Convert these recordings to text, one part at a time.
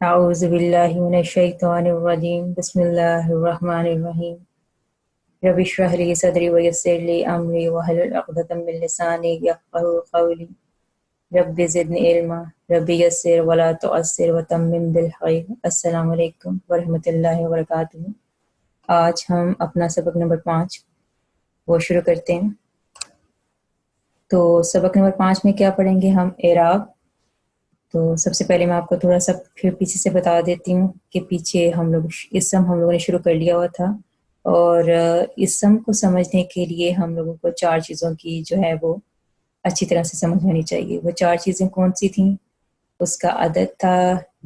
اعوذ باللہ من الشیطان الرجیم بسم اللہ الرحمن الرحیم رب اشرح لی صدری ویسر لی امری واحلل عقدۃ من لسانی یفقہوا قولی رب زدنی علما رب یسر ولا تعسر وتمم بالخیر۔ السلام علیکم ورحمۃ اللہ وبرکاتہ۔ آج ہم اپنا سبق نمبر 5 وہ شروع کرتے ہیں۔ تو سبق نمبر 5 میں کیا پڑھیں گے ہم؟ اعراب۔ تو سب سے پہلے میں آپ کو تھوڑا سا پھر پیچھے سے بتا دیتی ہوں کہ پیچھے ہم لوگوں نے شروع کر لیا ہوا تھا، اور اسم کو سمجھنے کے لیے ہم لوگوں کو 4 چیزوں کی جو ہے وہ اچھی طرح سے سمجھ ہونی چاہیے۔ وہ 4 چیزیں کون سی تھیں؟ اس کا عدد تھا،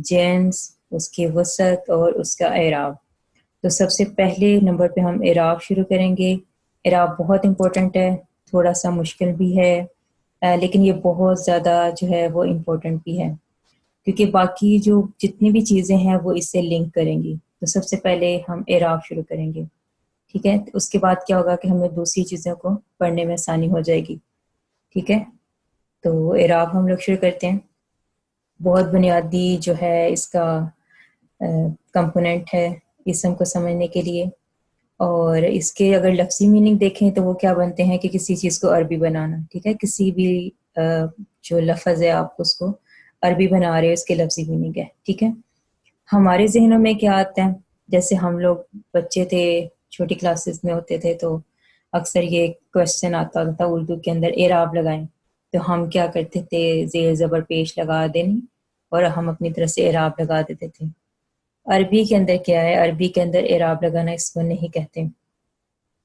جنس، اس کی وسعت اور اس کا اعراب۔ تو سب سے پہلے نمبر پہ ہم اعراب شروع کریں گے۔ اعراب بہت امپورٹنٹ ہے، تھوڑا سا مشکل بھی ہے، لیکن یہ بہت زیادہ جو ہے وہ امپورٹنٹ بھی ہے، کیونکہ باقی جو جتنی بھی چیزیں ہیں وہ اس سے لنک کریں گی۔ تو سب سے پہلے ہم اعراب شروع کریں گے، ٹھیک ہے؟ اس کے بعد کیا ہوگا کہ ہمیں دوسری چیزوں کو پڑھنے میں آسانی ہو جائے گی، ٹھیک ہے؟ تو اعراب ہم لوگ شروع کرتے ہیں۔ بہت بنیادی جو ہے اس کا کمپوننٹ ہے اسم کو سمجھنے کے لیے، اور اس کے اگر لفظی میننگ دیکھیں تو وہ کیا بنتے ہیں کہ کسی چیز کو عربی بنانا، ٹھیک ہے؟ کسی بھی جو لفظ ہے آپ اس کو عربی بنا رہے ہیں، اس کے لفظی میننگ ہے، ٹھیک ہے؟ ہمارے ذہنوں میں کیا آتا ہے؟ جیسے ہم لوگ بچے تھے، چھوٹی کلاسز میں ہوتے تھے، تو اکثر یہ کوشچن آتا تھا اردو کے اندر، اعراب لگائیں، تو ہم کیا کرتے تھے؟ زیر زبر پیش لگا دیں اور ہم اپنی طرف سے اعراب لگا دیتے تھے۔ عربی کے اندر کیا ہے؟ عربی کے اندر اعراب لگانا اس کو نہیں کہتے،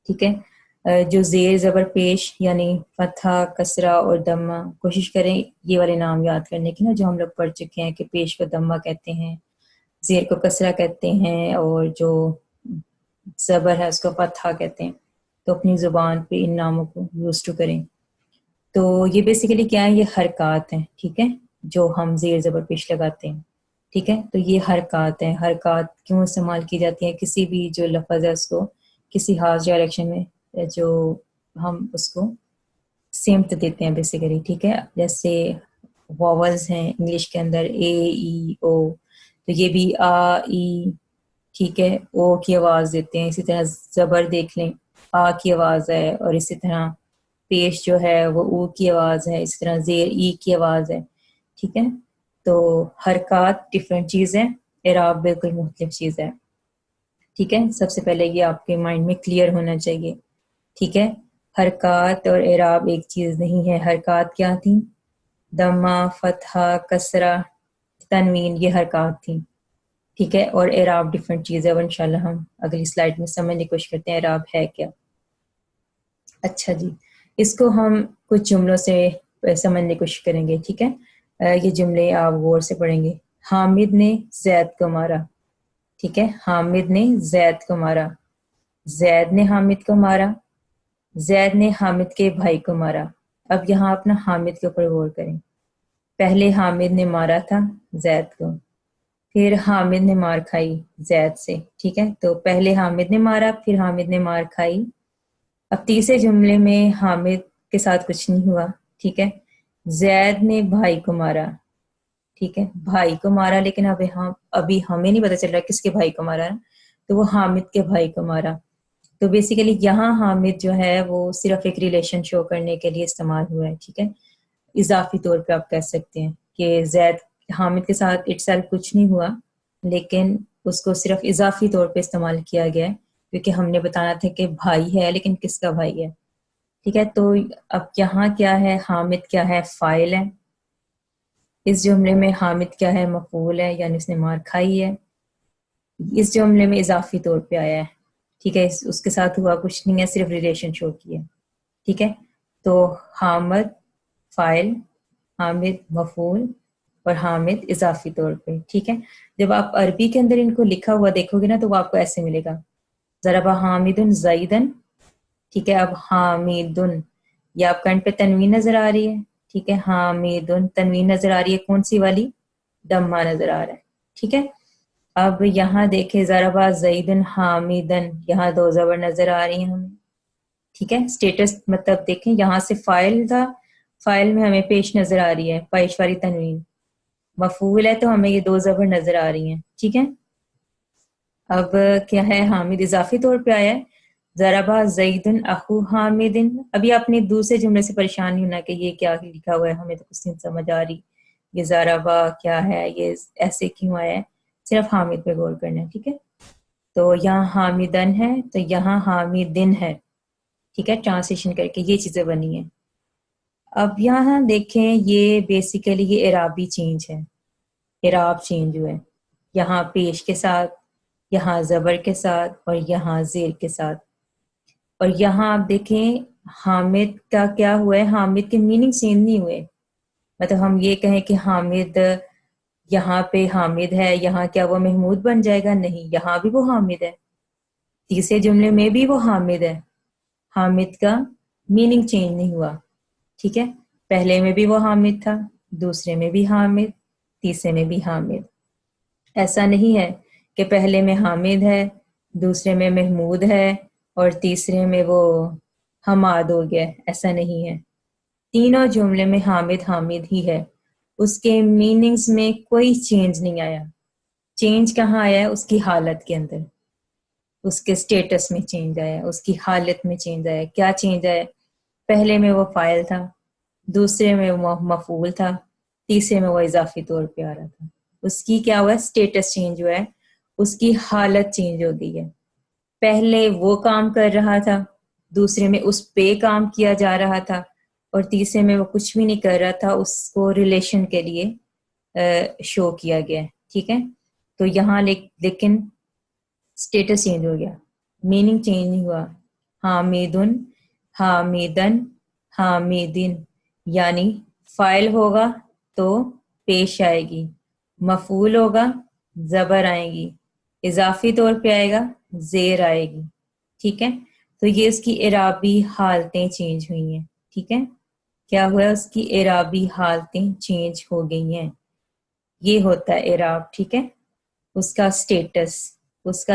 ٹھیک ہے؟ جو زیر زبر پیش یعنی فتحہ، کسرہ اور دمہ، کوشش کریں یہ والے نام یاد کرنے کی نا جو ہم لوگ پڑھ چکے ہیں، کہ پیش کو دمہ کہتے ہیں، زیر کو کسرہ کہتے ہیں، اور جو زبر ہے اس کو فتحہ کہتے ہیں۔ تو اپنی زبان پہ ان ناموں کو یوز ٹو کریں۔ تو یہ بیسیکلی کیا ہے؟ یہ حرکات ہیں، ٹھیک ہے، جو ہم زیر زبر پیش لگاتے ہیں، ٹھیک ہے؟ تو یہ حرکات ہیں۔ حرکات کیوں استعمال کی جاتی ہیں؟ کسی بھی جو لفظ ہے اس کو کسی خاص ڈائریکشن میں جو ہم اس کو سمت دیتے ہیں بیسیکلی، ٹھیک ہے؟ جیسے واولز ہیں انگلش کے اندر، اے ای او، تو یہ بھی آ ای، ٹھیک ہے، او کی آواز دیتے ہیں۔ اسی طرح زبر دیکھ لیں، آ کی آواز ہے، اور اسی طرح پیش جو ہے وہ او کی آواز ہے، اسی طرح زیر ای کی آواز ہے، ٹھیک ہے؟ تو حرکات ڈفرینٹ چیز ہے، اعراب بالکل مختلف چیز ہے، ٹھیک ہے؟ سب سے پہلے یہ آپ کے مائنڈ میں کلیئر ہونا چاہیے، ٹھیک ہے؟ حرکات اور اعراب ایک چیز نہیں ہے۔ حرکات کیا تھیں؟ دمہ، فتحہ، کسرہ، تنوین، یہ حرکات تھیں، ٹھیک ہے؟ اور اعراب ڈفرینٹ چیز ہے، اور انشاءاللہ ہم اگلی سلائیڈ میں سمجھنے کی کوشش کرتے ہیں اعراب ہے کیا۔ اچھا جی، اس کو ہم کچھ جملوں سے سمجھنے کی کوشش کریں گے، ٹھیک ہے؟ یہ جملے آپ غور سے پڑھیں گے۔ حامد نے زید کو مارا، ٹھیک ہے؟ حامد نے زید کو مارا، زید نے حامد کو مارا، زید نے حامد کے بھائی کو مارا۔ اب یہاں اپنا حامد کے اوپر غور کریں۔ پہلے حامد نے مارا تھا زید کو، پھر حامد نے مار کھائی زید سے، ٹھیک ہے؟ تو پہلے حامد نے مارا، پھر حامد نے مار کھائی۔ اب تیسرے جملے میں حامد کے ساتھ کچھ نہیں ہوا، ٹھیک ہے؟ زید نے بھائی کو مارا، ٹھیک ہے؟ بھائی کو مارا، لیکن ابھی ہمیں نہیں پتہ چل رہا کس کے بھائی کو مارا، تو وہ حامد کے بھائی کو مارا۔ تو بیسیکلی یہاں حامد جو ہے وہ صرف ایک ریلیشن شو کرنے کے لیے استعمال ہوا ہے، ٹھیک ہے؟ اضافی طور پہ آپ کہہ سکتے ہیں کہ زید حامد کے ساتھ اٹسیلف کچھ نہیں ہوا، لیکن اس کو صرف اضافی طور پہ استعمال کیا گیا ہے، کیونکہ ہم نے بتانا تھا کہ بھائی ہے، لیکن کس کا بھائی ہے، ٹھیک ہے؟ تو اب یہاں کیا ہے؟ حامد کیا ہے؟ فاعل ہے۔ اس جملے میں حامد کیا ہے؟ مفعول ہے، یعنی اس نے مار کھائی ہے۔ اس جملے میں اضافی طور پہ آیا ہے، ٹھیک ہے؟ اس کے ساتھ ہوا کچھ نہیں ہے، صرف ریلیشن شو کی ہے، ٹھیک ہے؟ تو حامد فاعل، حامد مفعول، اور حامد اضافی طور پہ، ٹھیک ہے؟ جب آپ عربی کے اندر ان کو لکھا ہوا دیکھو گے نا تو وہ آپ کو ایسے ملے گا، ضرب حامد زیدن، ٹھیک ہے؟ اب حامدن، یہ آپ کن پہ تنوین نظر آ رہی ہے، ٹھیک ہے؟ حامدن تنوین نظر آ رہی ہے، کون سی والی؟ دمہ نظر آ رہا ہے، ٹھیک ہے؟ اب یہاں دیکھیں ضرب زیدن حامدن، یہاں 2 زبر نظر آ رہی ہیں ہمیں، ٹھیک ہے؟ اسٹیٹس مطلب دیکھیں، یہاں سے فاعل تھا، فاعل میں ہمیں پیش نظر آ رہی ہے، پیش والی تنوین، مفعول ہے تو ہمیں یہ دو زبر نظر آ رہی ہیں. ٹھیک ہے. اب کیا ہے, حامد اضافی طور پہ آیا ہے. ضربہ زید اخو حامد. ابھی آپ نے دوسرے جملے سے پریشان نہیں ہونا کہ یہ کیا لکھا ہوا ہے, ہمیں تو کچھ نہیں سمجھ آ رہی, یہ ضربہ کیا ہے, یہ ایسے کیوں آیا ہے. صرف حامد پہ غور کرنا ہے. ٹھیک ہے. تو یہاں حامدن ہے تو یہاں حامدن ہے. ٹھیک ہے, ٹرانسلیشن کر کے یہ چیزیں بنی ہیں. اب یہاں دیکھیں, یہ بیسیکلی یہ اعرابی چینج ہے, اعراب چینج ہوا ہے. یہاں پیش کے ساتھ, یہاں زبر کے ساتھ, اور یہاں زیر کے ساتھ. اور یہاں آپ دیکھیں حامد کا کیا ہوا ہے, حامد کے میننگ سیم نہیں ہوئے. مطلب ہم یہ کہیں کہ حامد یہاں پہ حامد ہے, یہاں کیا وہ محمود بن جائے گا؟ نہیں, یہاں بھی وہ حامد ہے, تیسرے جملے میں بھی وہ حامد ہے. حامد کا میننگ چینج نہیں ہوا. ٹھیک ہے, پہلے میں بھی وہ حامد تھا, دوسرے میں بھی حامد, تیسرے میں بھی حامد. ایسا نہیں ہے کہ پہلے میں حامد ہے, دوسرے میں محمود ہے, اور تیسرے میں وہ حماد ہو گیا. ایسا نہیں ہے, تینوں جملے میں حامد حامد ہی ہے. اس کے میننگز میں کوئی چینج نہیں آیا. چینج کہاں آیا ہے؟ اس کی حالت کے اندر, اس کے سٹیٹس میں چینج آیا, اس کی حالت میں چینج آیا. کیا چینج آیا؟ پہلے میں وہ فاعل تھا, دوسرے میں وہ مفعول تھا, تیسرے میں وہ اضافی طور پہ آ رہا تھا. اس کی کیا ہوا ہے؟ سٹیٹس چینج ہوا ہے, اس کی حالت چینج ہو گئی ہے. پہلے وہ کام کر رہا تھا, دوسرے میں اس پہ کام کیا جا رہا تھا, اور تیسرے میں وہ کچھ بھی نہیں کر رہا تھا, اس کو ریلیشن کے لیے شو کیا گیا. ٹھیک ہے. تو یہاں لیکن سٹیٹس چینج ہو گیا, میننگ چینج نہیں ہوا. حامدن, حامدن, حامدن. یعنی فاعل ہوگا تو پیش آئے گی, مفعول ہوگا زبر آئے گی, اضافی طور پہ آئے گا زیر آئے گی. ٹھیک ہے. تو یہ اس کی اعرابی حالتیں چینج ہوئی ہیں. ٹھیک ہے. کیا ہوا ہے؟ اس کی اعرابی حالتیں چینج ہو گئی ہیں. یہ ہوتا ہے اعراب. ٹھیک ہے. اس کا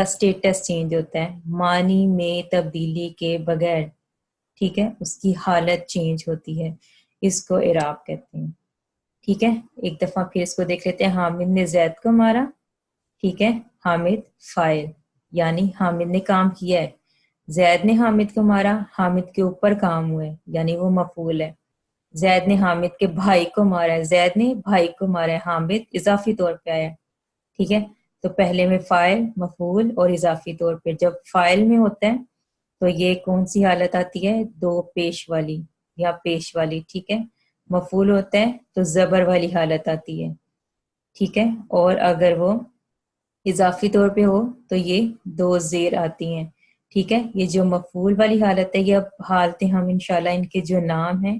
سٹیٹس چینج ہوتا ہے معنی میں تبدیلی کے بغیر. ٹھیک ہے. اس کی حالت چینج ہوتی ہے, اس کو اعراب کہتے ہیں. ٹھیک ہے. ایک دفعہ پھر اس کو دیکھ لیتے ہیں. حامد نے زید کو مارا. ٹھیک ہے. حامد فاعل, یعنی حامد نے کام کیا ہے. زید نے حامد کو مارا, حامد کے اوپر کام ہوا ہے, یعنی وہ مفعول ہے. زید نے حامد کے بھائی کو مارا ہے, زید نے بھائی کو مارا ہے, حامد اضافی طور پہ آیا. ٹھیک ہے. تو پہلے میں فاعل, مفعول اور اضافی طور پہ. جب فاعل میں ہوتا ہے تو یہ کون سی حالت آتی ہے؟ دو پیش والی یا پیش والی. ٹھیک ہے. مفعول ہوتا ہے تو زبر والی حالت آتی ہے. ٹھیک ہے. اور اگر وہ اضافی طور پہ ہو تو یہ دو زیر آتی ہیں. ٹھیک ہے. یہ جو مفعول والی حالت ہے, یہ اب حالتیں ہم انشاءاللہ ان کے جو نام ہیں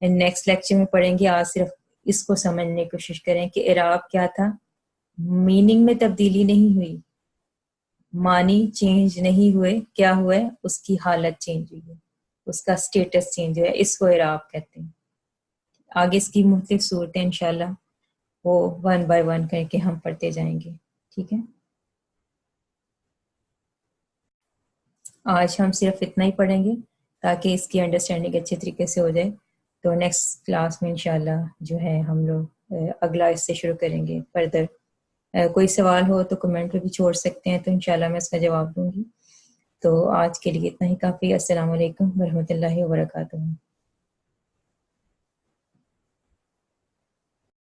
نیکسٹ لیکچر میں پڑھیں گے. آج صرف اس کو سمجھنے کی کوشش کریں کہ اعراب کیا تھا. میننگ میں تبدیلی نہیں ہوئی, معنی چینج نہیں ہوئے. کیا ہوا ہے؟ اس کی حالت چینج ہوئی ہے, اس کا سٹیٹس چینج ہوا ہے. اس کو اعراب کہتے ہیں. آگے اس کی مختلف صورتیں انشاءاللہ وہ ون بائی ون کر کے ہم پڑھتے جائیں گے. ٹھیک ہے. آج ہم صرف اتنا ہی پڑھیں گے تاکہ اس کی انڈرسٹینڈنگ اچھے طریقے سے ہو جائے. تو نیکسٹ کلاس میں انشاءاللہ جو ہے ہم لوگ اگلا اس سے شروع کریں گے فردر. کوئی سوال ہو تو کمنٹ پہ بھی چھوڑ سکتے ہیں, تو انشاءاللہ میں اس کا جواب دوں گی. تو آج کے لیے اتنا ہی کافی. السلام علیکم ورحمۃ اللہ وبرکاتہ.